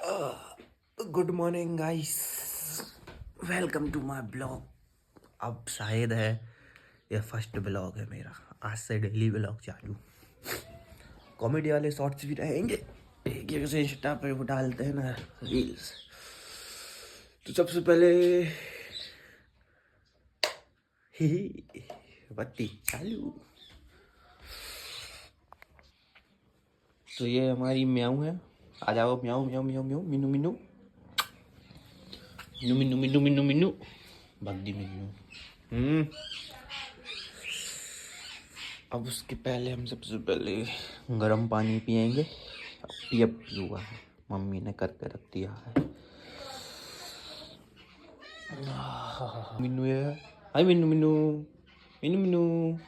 Good morning guys, welcome to my blog. अब शायद है ये फर्स्ट ब्लॉग है मेरा। आज से डेली ब्लॉग चालू। कॉमेडी वाले शॉर्ट्स भी रहेंगे, एक एक से इंस्टा पे वो डालते हैं ना रील्स। तो सबसे पहले ही बत्ती चालू। तो ये हमारी म्याऊ है। आ जाओ म्याऊ म्याऊ म्याऊ म्याऊ मिनू मिनू मिनू मिनू मिनू मिनू मिनू भगदी मिनू। अब उसके पहले हम सबसे पहले गर्म पानी पियेंगे। पियूँगा, मम्मी ने करके रख दिया है। मिन्नू है, हाय मिन्नू मिन्नू मिन्नू मिन्नू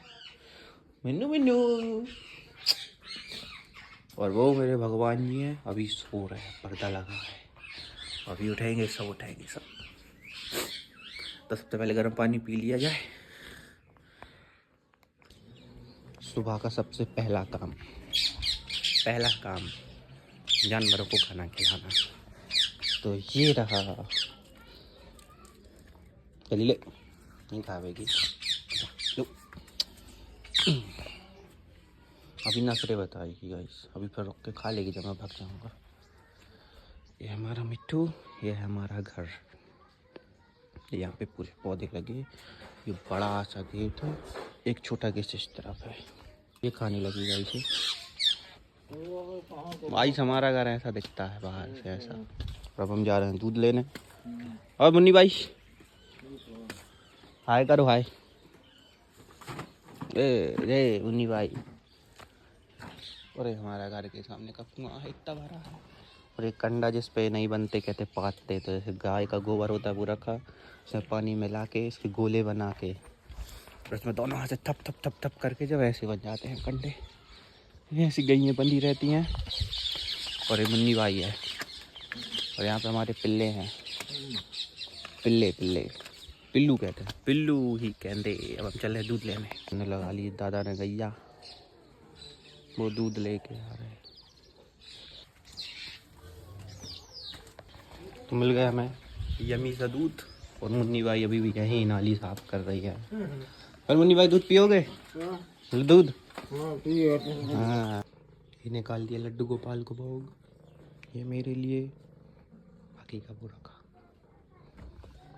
मिन्नू मिन्नू। और वो मेरे भगवान जी हैं, अभी सो रहे हैं, पर्दा लगा है। अभी उठेंगे सब, उठेंगे सब। तो सबसे पहले गर्म पानी पी लिया जाए। सुबह का सबसे पहला काम जानवरों को खाना खिलाना। तो ये रहा, चली ले, नहीं खावेगी। लो, अभी नखरे बताएगी गाइस, अभी फिर रुक के खा लेगी जब मैं भाग जाऊँगा। ये हमारा मिट्टू, ये है हमारा घर। यहाँ पे पूरे पौधे लगे। ये बड़ा सा गेट है, एक छोटा गेट इस तरफ है। ये खाने लगी गाइस। गाइस हमारा घर ऐसा दिखता है बाहर से ऐसा। अब हम जा रहे हैं दूध लेने। और मुन्नी भाई हाय करो, हाय। रे मुन्नी भाई। अरे हमारा घर के सामने का कुआं है, इतना बड़ा है। और एक कंडा जिस पे नहीं बनते कहते पातते, तो जैसे गाय का गोबर होता है वो रखा, उसमें पानी मिला के इसके गोले बना के, और उसमें दोनों हाथ से थप थप थप थप करके जब ऐसे बन जाते हैं कंडे। ऐसी गैयें बंधी रहती हैं। और ये मुन्नी भाई है। और यहाँ पे हमारे पिल्ले हैं, पिल्लू कहते हैं, पिल्लू ही कहते। अब हम चल रहे दूध लेने। हमने लगा ली दादा ने गैया, वो दूध लेके आ रहे हैं। तो मिल गया हमें यमी सा दूध। और मुन्नी भाई अभी भी यहीं नाली साफ कर रही है। और मुन्नी भाई दूध पियोगे? दूध हाँ। ये निकाल दिया लड्डू गोपाल को भोग, ये मेरे लिए, बाकी का वो रखा।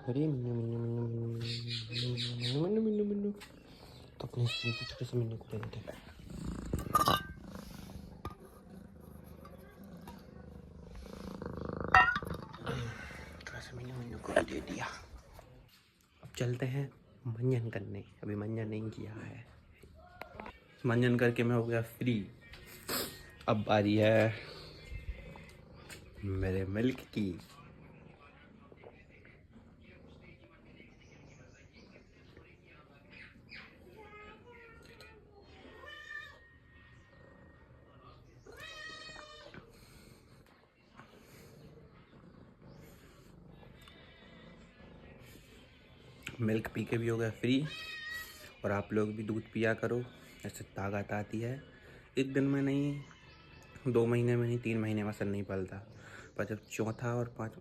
अरे मिन्नू मिन्नू मिन्नू मिन्नू मिन्नू मिन्नू मिन्नू, तो अपने छोटे से मिन्नू को दे देते हैं। छोटा सा मिन्नू मिन्नू को दे दिया। अब चलते हैं मंजन करने। अभी मंजन नहीं किया है, मंजन करके मैं हो गया फ्री। अब बारी है मेरे मिल्क की। मिल्क पी के भी हो गया फ्री। और आप लोग भी दूध पिया करो, ऐसे ताकत आती है। एक दिन में नहीं, 2 महीने में नहीं, 3 महीने में असर नहीं पड़ता, पर जब चौथा और 5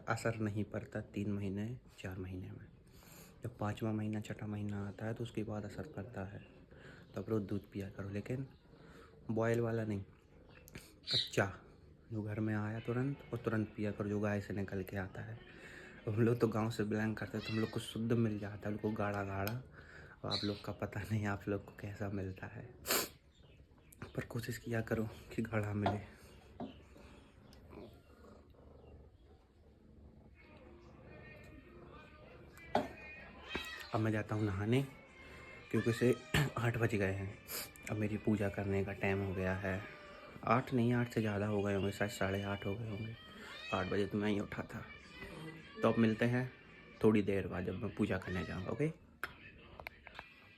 असर नहीं पड़ता 3 महीने 4 महीने में। जब 5वां महीना 6ठा महीना आता है तो उसके बाद असर पड़ता है। तो आप लोग दूध पिया करो, लेकिन बॉयल वाला नहीं, कच्चा जो घर में आया तुरंत, और तुरंत पिया करो, जो गाय से निकल के आता है। हम लोग तो गांव से बिलोंग करते हैं, तो हम लोग को शुद्ध मिल जाता है, हम लोग को गाढ़ा गाढ़ा। और आप लोग का पता नहीं आप लोग को कैसा मिलता है, पर कोशिश किया करो कि गाढ़ा मिले। अब मैं जाता हूँ नहाने, क्योंकि से 8 बज गए हैं। अब मेरी पूजा करने का टाइम हो गया है। 8 नहीं, 8 से ज़्यादा हो गए होंगे, शायद 8:30 हो गए होंगे। 8 बजे तो मैं ही उठा था। तो अब मिलते हैं थोड़ी देर बाद जब मैं पूजा करने जाऊँगा, ओके।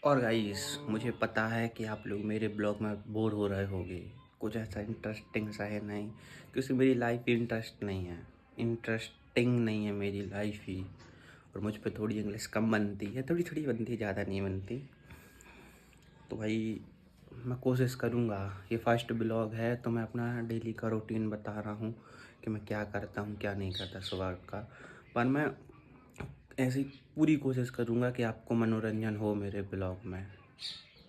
और गाइस मुझे पता है कि आप लोग मेरे ब्लॉग में बोर हो रहे होंगे, कुछ ऐसा इंटरेस्टिंग सा है नहीं, क्योंकि मेरी लाइफ इंटरेस्टिंग नहीं है मेरी लाइफ ही। और मुझ पे थोड़ी इंग्लिश कम बनती है, थोड़ी थोड़ी बनती है, ज़्यादा नहीं बनती। तो भाई मैं कोशिश करूँगा। ये फर्स्ट ब्लॉग है तो मैं अपना डेली का रूटीन बता रहा हूँ कि मैं क्या करता हूँ क्या नहीं करता सुबह का। पर मैं ऐसी पूरी कोशिश करूँगा कि आपको मनोरंजन हो मेरे ब्लॉग में।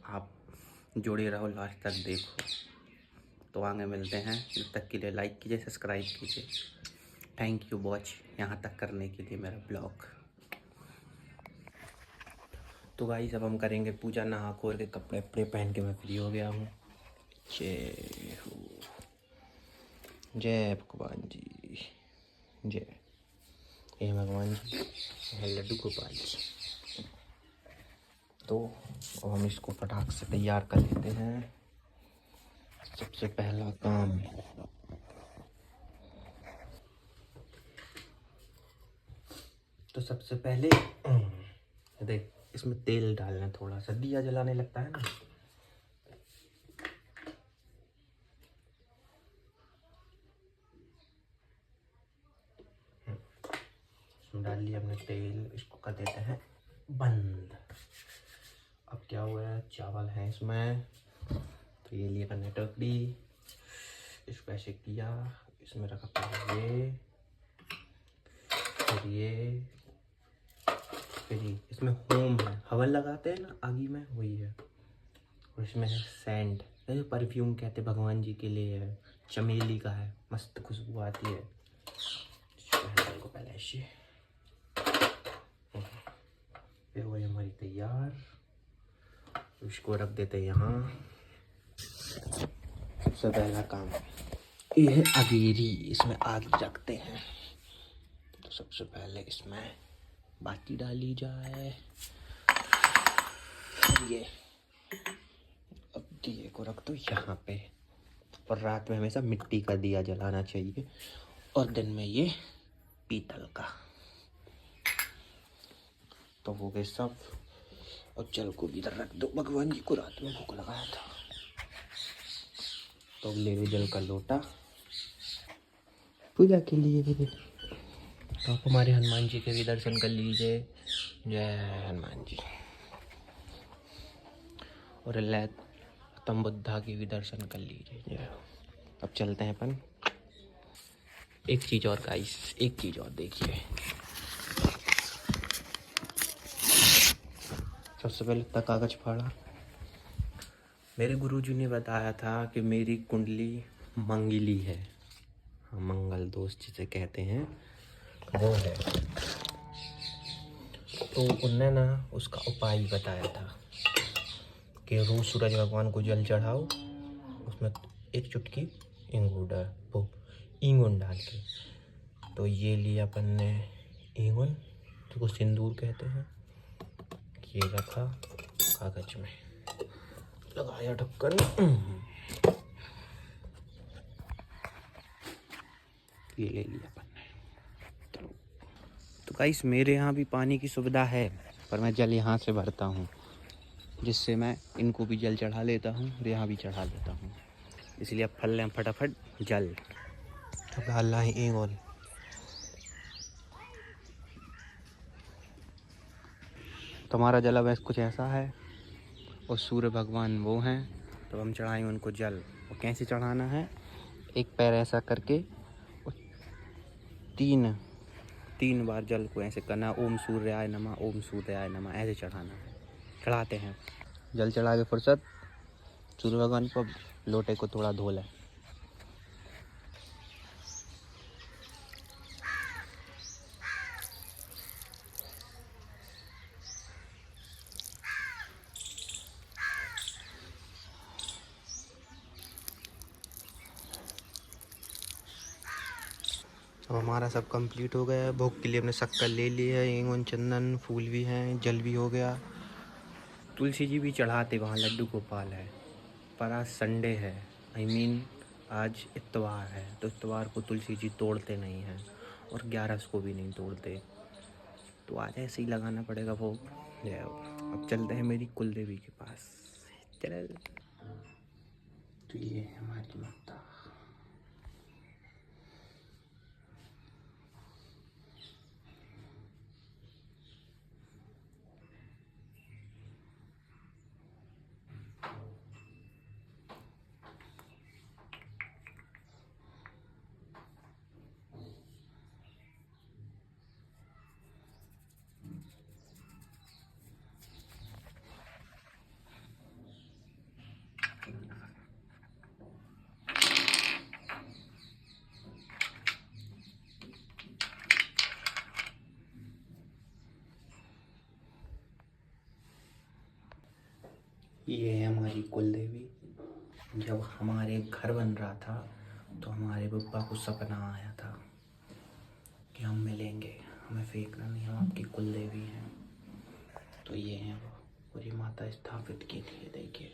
आप जुड़े रहो, लास्ट तक देखो। तो आगे मिलते हैं, जब तक के लिए लाइक कीजिए, सब्सक्राइब कीजिए। थैंक यू वॉच यहाँ तक करने के लिए मेरा ब्लॉग। तो गाइस अब हम करेंगे पूजा। नहा खोल के कपड़े वपड़े पहन के मैं फ्री हो गया हूँ। जय हो, जय भगवान जी, जय हे भगवान जी, हे लड्डू गोपाल जी। तो अब हम इसको फटाक से तैयार कर लेते हैं। सबसे पहला काम, तो सबसे पहले देख इसमें तेल डालना, थोड़ा सा दिया जलाने लगता है ना। इसमें डाल लिया हमने तेल, इसको कर देते हैं बंद। अब क्या हुआ है, चावल है इसमें, तो ये लिए मैंने टोकरी, इसको ऐसे किया, इसमें रखा पहले ये, फिर ये, फिर ये। इसमें होम है, हवन लगाते हैं ना आगी में, वही है। और इसमें है सेंट, ये परफ्यूम कहते भगवान जी के लिए है, चमेली का है, मस्त खुशबू आती है। को पहले ऐसे, फिर वही हमारी तैयार। इसको रख देते हैं यहाँ। सबसे पहला काम ये है अगेरी, इसमें आग रखते हैं। तो सबसे पहले इसमें बाती डाली जाए। ये अब दिए को रख दो यहाँ पे। और रात में हमेशा मिट्टी का दिया जलाना चाहिए और दिन में ये पीतल का। तो हो गए सब। और जल को भी इधर रख दो, भगवान जी को रात में भूख लगाया था। तो ले लो जल का लोटा पूजा के लिए भी। तो आप हमारे हनुमान जी के भी दर्शन कर लीजिए। जय हनुमान जी। और गौतम बुद्धा के भी दर्शन कर लीजिए। जय। अब चलते हैं अपन। एक चीज़ और गाइस, एक चीज़ और देखिए। सबसे पहले तक कागज फाड़ा। मेरे गुरुजी ने बताया था कि मेरी कुंडली मंगली है, हाँ मंगल दोस्त जिसे कहते हैं वो है। तो उनने ना उसका उपाय बताया था कि रोज सूरज भगवान को जल चढ़ाओ, उसमें एक चुटकी ईंगुन डाल के। तो ये लिया अपन ने ईंगुन, तो सिंदूर कहते हैं, ये रखा कागज में, लगाया ढक्कन। ये ले लिया अपन ने। तो गाइस मेरे यहाँ भी पानी की सुविधा है, पर मैं जल यहाँ से भरता हूँ, जिससे मैं इनको भी जल चढ़ा लेता हूँ और यहाँ भी चढ़ा लेता हूँ। इसलिए अब फल लें फटाफट जल। तो डालना है ईंगुन। तुम्हारा जल अब कुछ ऐसा है और सूर्य भगवान वो हैं। तो हम चढ़ाएं उनको जल। और कैसे चढ़ाना है, एक पैर ऐसा करके और तीन बार जल को ऐसे करना। ओम सूर्याय नमः, ओम सूर्याय नमः, ऐसे चढ़ाना है। चढ़ाते हैं। जल चढ़ा के फुर्सत सूर्य भगवान को लोटे को थोड़ा धो लें। अब हमारा सब कंप्लीट हो गया है। भोग के लिए हमने शक्कर ले ली है, ईंगुन, चंदन, फूल भी हैं, जल भी हो गया। तुलसी जी भी चढ़ाते, वहाँ लड्डू गोपाल है। पर आज संडे है, आज इतवार है, तो इतवार को तुलसी जी तोड़ते नहीं हैं और 11 को भी नहीं तोड़ते। तो आज ऐसे ही लगाना पड़ेगा भोग। जय हो। अब चलते हैं मेरी कुल देवी के पास। चल। तो ये है हमारी माता। ये है हमारी कुल देवी। जब हमारे घर बन रहा था तो हमारे पप्पा को सपना आया था कि हम मिलेंगे, हमें फेंकना नहीं, हम आपकी कुल देवी हैं। तो ये हैं वो, और ये माता स्थापित की थी, देखिए।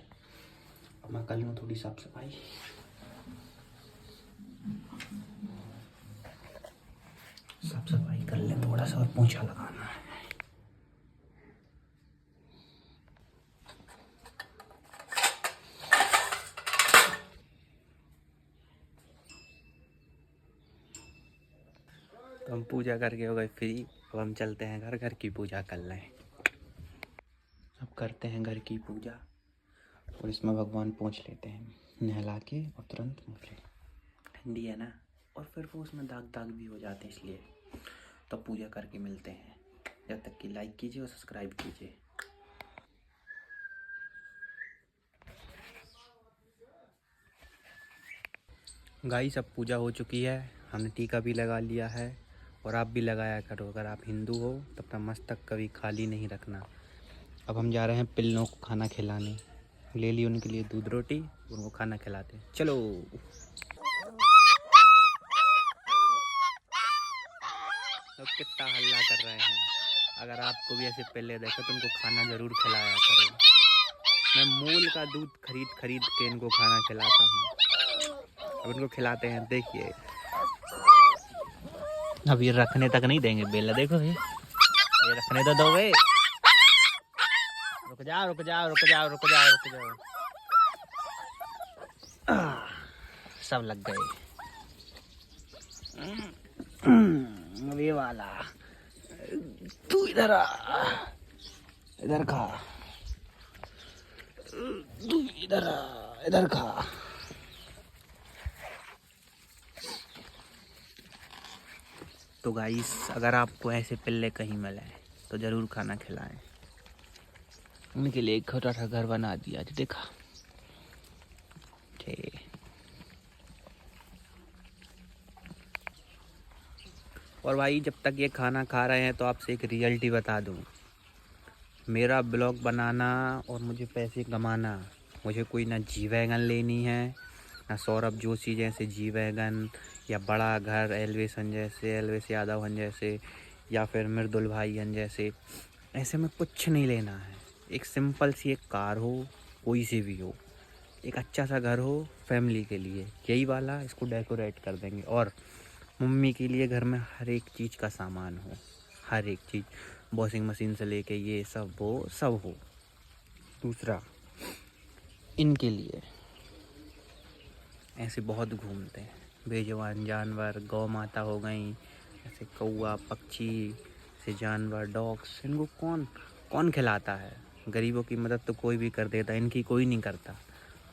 अब मैं कर लूँ थोड़ी साफ सफाई। साफ सफाई कर लें थोड़ा सा, और पोंछा लगाना है। तो हम पूजा करके हो गए फ्री। अब हम चलते हैं घर, घर की पूजा कर लें। अब करते हैं घर की पूजा, और इसमें भगवान पोंछ लेते हैं नहला के, और तुरंत मुँह। ठंडी है ना, और फिर वो उसमें दाग दाग भी हो जाते हैं, इसलिए तो पूजा करके मिलते हैं। जब तक कि लाइक कीजिए और सब्सक्राइब कीजिए। गाइस, अब पूजा हो चुकी है, हमने टीका भी लगा लिया है, और आप भी लगाया करो। अगर आप हिंदू हो तब तक मस्तक कभी खाली नहीं रखना। अब हम जा रहे हैं पिल्लों को खाना खिलाने। ले ली उनके लिए दूध रोटी, उनको खाना खिलाते हैं। चलो। तो कितना हल्ला कर रहे हैं। अगर आपको भी ऐसे पिल्ले देखे तो उनको खाना ज़रूर खिलाया करो। मैं मूल का दूध खरीद के इनको खाना खिलाता हूँ। अब इनको खिलाते हैं, देखिए। अब ये रखने तक नहीं देंगे बेला, देखो ये रखने तो दो भाई। रुक जाओ रुक जाओ रुक जाओ रुक जाओ रुक जाओ। सब लग गए। अब ये वाला, तू इधर आ, इधर खा। तू इधर आ, इधर खा। तो गाइस, अगर आपको ऐसे पिल्ले कहीं मिले तो ज़रूर खाना खिलाएं। उनके लिए एक छोटा सा घर बना दिया, देखा। ठीक। और भाई, जब तक ये खाना खा रहे हैं तो आपसे एक रियलिटी बता दूं। मेरा ब्लॉग बनाना और मुझे पैसे कमाना, मुझे कोई ना जी वैगन लेनी है, ना सौरभ जोशी जैसे जी वैगन, या बड़ा घर एलवेस जैसे, एलवेस यादव जैसे, या फिर मृदुल भाई जैसे। ऐसे में कुछ नहीं लेना है। एक सिंपल सी एक कार हो, कोई सी भी हो, एक अच्छा सा घर हो फैमिली के लिए, यही वाला। इसको डेकोरेट कर देंगे। और मम्मी के लिए घर में हर एक चीज़ का सामान हो, हर एक चीज़, वॉशिंग मशीन से लेके ये सब हो, सब हो। दूसरा, इनके लिए ऐसे बहुत घूमते हैं बेजुबान जानवर, गौ माता हो गई, ऐसे कौआ पक्षी से जानवर, डॉग्स, इनको कौन कौन खिलाता है। गरीबों की मदद तो कोई भी कर देता है, इनकी कोई नहीं करता।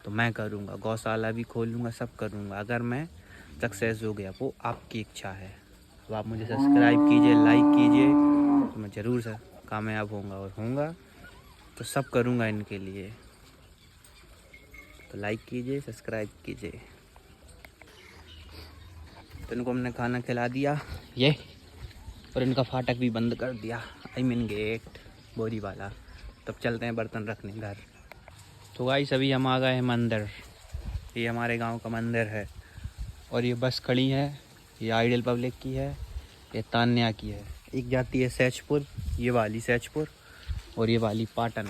तो मैं करूँगा, गौशाला भी खोलूँगा, सब करूँगा। अगर मैं सक्सेस हो गया, वो आपकी इच्छा है। अब आप मुझे सब्सक्राइब कीजिए, लाइक कीजिए, तो मैं ज़रूर से कामयाब होऊंगा, और होऊंगा तो सब करूँगा इनके लिए। तो लाइक कीजिए, सब्सक्राइब कीजिए। तो इनको हमने खाना खिला दिया ये, और इनका फाटक भी बंद कर दिया, आई मीन गेट, बोरी वाला। तब चलते हैं बर्तन रखने घर। तो गाइस, अभी हम आ गए हैं मंदिर। ये हमारे गांव का मंदिर है, और ये बस खड़ी है। ये आइडियल पब्लिक की है, ये तान्या की है। एक जाती है सैजपुर, ये वाली सैजपुर, और ये वाली पाटन।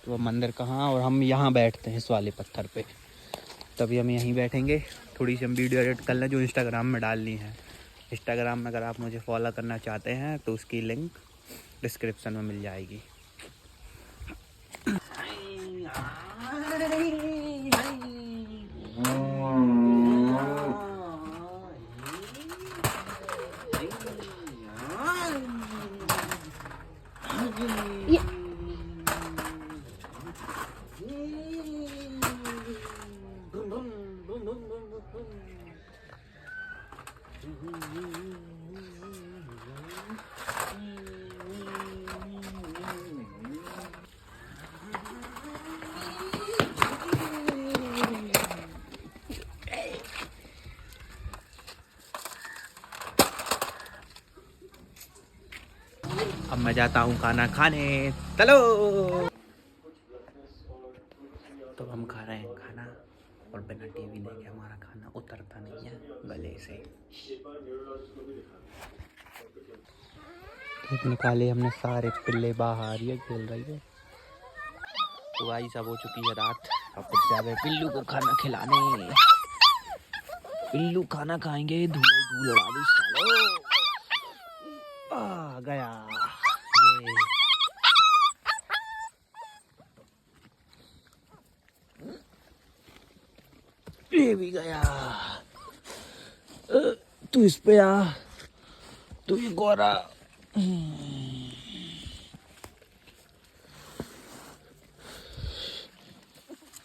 तो वो मंदिर कहाँ, और हम यहाँ बैठते हैं इस वाले पत्थर पे। तभी हम यहीं बैठेंगे। थोड़ी सी हम वीडियो एडिट कर लें जो इंस्टाग्राम में डालनी है। इंस्टाग्राम में अगर आप मुझे फॉलो करना चाहते हैं तो उसकी लिंक डिस्क्रिप्शन में मिल जाएगी। अब मैं जाता हूँ खाना खाने, चलो। गले से। खेत निकाले हमने सारे पिल्ले बाहर, ये खेल रही है। तो आई सब हो चुकी है रात, अब फिर जावे पिल्लू को खाना खिलाने। पिल्लू खाना खाएंगे, धूल धूल उड़ा दी सालो। आ गया ये भी गया। तू इस पे आ, तू ये गोरा।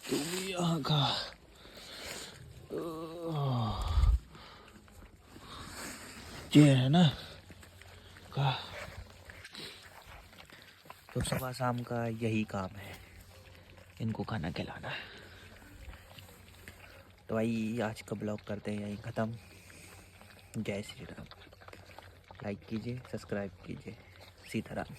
तू भी यहाँ का। ये है ना का। तो सुबह शाम का यही काम है, इनको खाना खिलाना। तो भाई आज का ब्लॉग करते हैं यहीं ख़त्म। जय श्री राम। लाइक कीजिए, सब्सक्राइब कीजिए। सीताराम।